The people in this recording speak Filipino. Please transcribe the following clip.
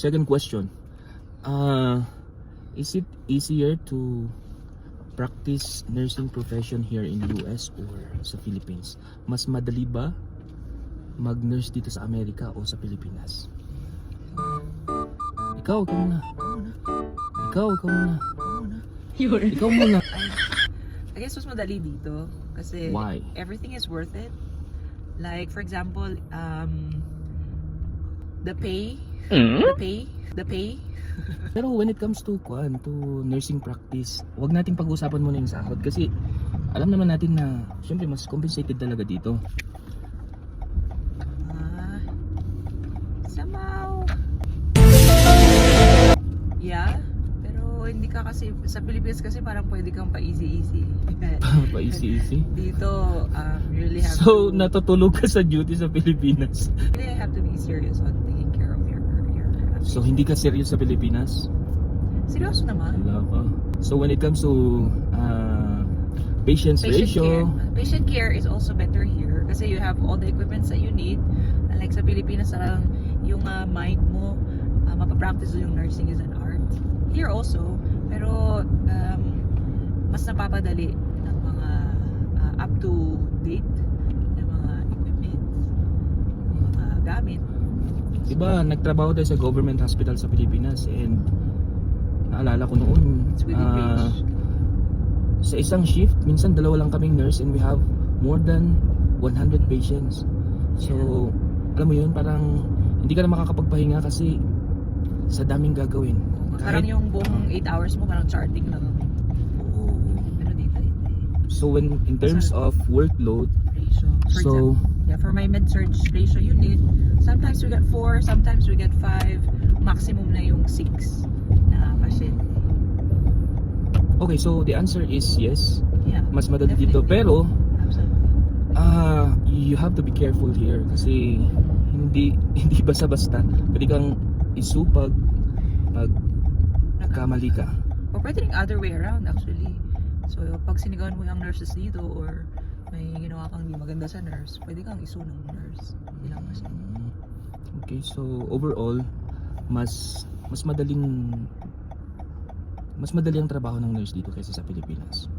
second question. Is it easier to practice nursing profession here in US or sa Philippines? Mas madali ba mag-nurse dito sa Amerika o sa Pilipinas? Ikaw muna. Ikaw muna. Ikaw muna. I guess mas madali dito kasi Why? everything is worth it. Like for example, the pay. Pero when it comes to nursing practice, wag nating pag-usapan muna yung sahod kasi alam naman natin na syempre mas compensated talaga dito. Somehow. Yeah, pero hindi ka kasi sa Pilipinas kasi parang pwede kang pa-easy. Pa easy. Dito, you really have So, to natutulog ka sa duty sa Pilipinas. really have to be serious on taking care of your So, hindi ka serious sa Pilipinas? Seryoso naman. Wala pa. So, when it comes to patient's ratio, Patient care is also better here kasi you have all the equipments that you need. Like sa Pilipinas, parang yung mind mo, mapapractice yung nursing is an art. Here also, pero mas napapadali ng mga up to date ng mga equipments, mga gamit. diba, nagtrabaho tayo sa government hospital sa Pilipinas and naalala ko noon, It's within range. sa isang shift, minsan dalawa lang kaming nurse and we have more than 100 patients. So, alam mo yun, parang hindi ka na makakapagpahinga kasi sa daming gagawin. Parang yung buong 8 hours mo parang charting lang. Oo. Pero dito hindi. So, when in terms of workload, Ratio. For so, example, yeah, for my med-surg ratio unit, sometimes we get 4, sometimes we get 5, maximum na yung 6 na patient. okay, so the answer is yes. Yeah, Mas madali dito. definitely. Pero, Absolutely. you have to be careful here kasi hindi basta-basta. Pwede kang isupag pag nagkamali ka. Or pwede rin other way around actually. So, pag sinigawan mo yung nurses dito or may ginawa kang hindi maganda sa nurse, pwede kang isu ng nurse. Ilang kasi. Okay, so overall, mas madali ang trabaho ng nurse dito kaysa sa Pilipinas.